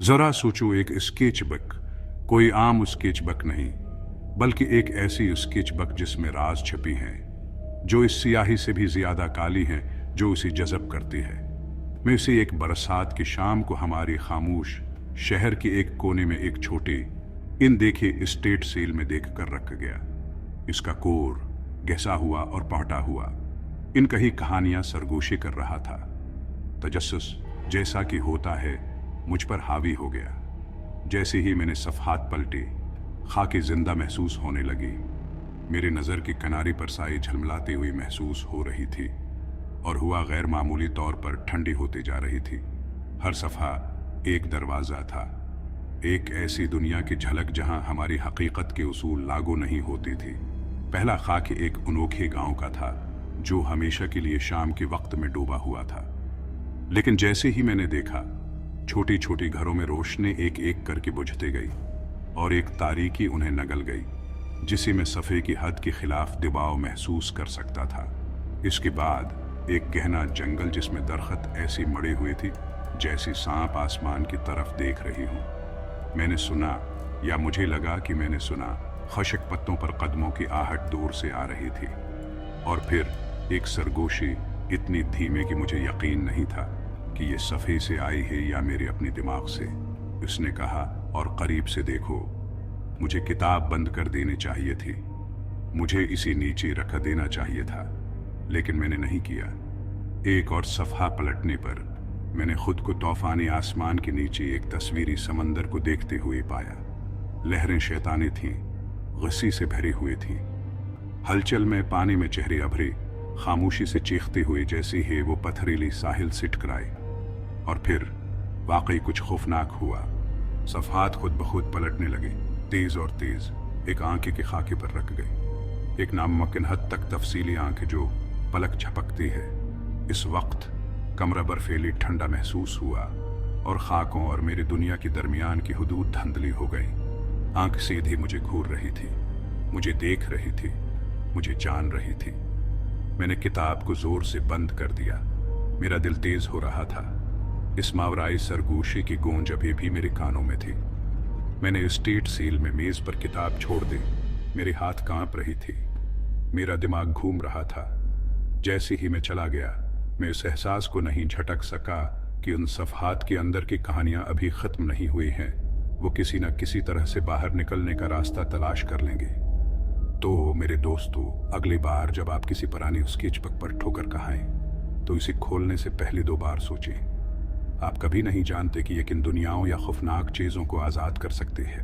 जरा सोचो, एक स्केच बुक कोई आम स्केच बुक नहीं, बल्कि एक ऐसी स्केच बुक जिसमें राज छिपी हैं, जो इस स्याही से भी ज्यादा काली हैं, जो उसे जज़ब करती है। मैं इसे एक बरसात की शाम को हमारी खामोश शहर के एक कोने में एक छोटे इन देखे स्टेट सेल में देख कर रख गया। इसका कोर गहसा हुआ और पौटा हुआ इन कही कहानियां सरगोशी कर रहा था। तजस्सुस जैसा कि होता है मुझ पर हावी हो गया। जैसे ही मैंने सफ़हात पलटे, खाके जिंदा महसूस होने लगी। मेरे नज़र की किनारे पर साए झलमलाती हुई महसूस हो रही थी और हुआ गैर मामूली तौर पर ठंडी होती जा रही थी। हर सफ़ा एक दरवाज़ा था, एक ऐसी दुनिया की झलक जहां हमारी हकीकत के उसूल लागू नहीं होती थी। पहला खाक एक अनोखे गांव का था जो हमेशा के लिए शाम के वक्त में डूबा हुआ था। लेकिन जैसे ही मैंने देखा, छोटी छोटी घरों में रोशनी एक एक करके बुझते गई और एक तारीकी उन्हें नगल गई जिसे मैं सफ़े की हद के खिलाफ दबाव महसूस कर सकता था। इसके बाद एक गहना जंगल जिसमें दरख्त ऐसी मड़े हुए थी जैसे सांप आसमान की तरफ देख रही हूँ। मैंने सुना, या मुझे लगा कि मैंने सुना, खशक पत्तों पर कदमों की आहट दूर से आ रही थी। और फिर एक सरगोशी इतनी धीमे कि मुझे यकीन नहीं था कि ये सफ़े से आई है या मेरे अपने दिमाग से। उसने कहा, और करीब से देखो। मुझे किताब बंद कर देनी चाहिए थी, मुझे इसे नीचे रख देना चाहिए था, लेकिन मैंने नहीं किया। एक और सफ़हा पलटने पर मैंने खुद को तूफानी आसमान के नीचे एक तस्वीरी समंदर को देखते हुए पाया। लहरें शैतानी थीं, गुस्से से भरी हुई थीं। हलचल में पानी में चेहरे अभरे खामोशी से चीखते हुए जैसे ही वो पथरीली साहिल से टकराए। और फिर वाकई कुछ खौफनाक हुआ। सफ़हात खुद ब खुद पलटने लगे, तेज और तेज, एक आंखें के खाके पर रख गई, एक नामुमकिन हद तक तफसीली आंखें जो पलक झपकती है। इस वक्त कमरा बर्फीली ठंडा महसूस हुआ और खाकों और मेरी दुनिया के दरमियान की हुदूद धुंधली हो गई। आंख सीधी मुझे घूर रही थी, मुझे देख रही थी, मुझे जान रही थी। मैंने किताब को जोर से बंद कर दिया। मेरा दिल तेज हो रहा था। इस मावराई सरगोशी की गूंज अभी भी मेरे कानों में थी। मैंने स्टेट सील में मेज पर किताब छोड़ दी। मेरे हाथ कांप रही थी, मेरा दिमाग घूम रहा था। जैसे ही मैं चला गया, मैं इस एहसास को नहीं झटक सका कि उन सफ़हात के अंदर की कहानियां अभी ख़त्म नहीं हुई हैं। वो किसी न किसी तरह से बाहर निकलने का रास्ता तलाश कर लेंगे। तो मेरे दोस्तों, अगली बार जब आप किसी पुरानी स्केच बुक पर ठोकर खाएं, तो इसे खोलने से पहले 2 बार सोचें। आप कभी नहीं जानते कि ये किन दुनियाओं या खौफनाक चीज़ों को आज़ाद कर सकते हैं।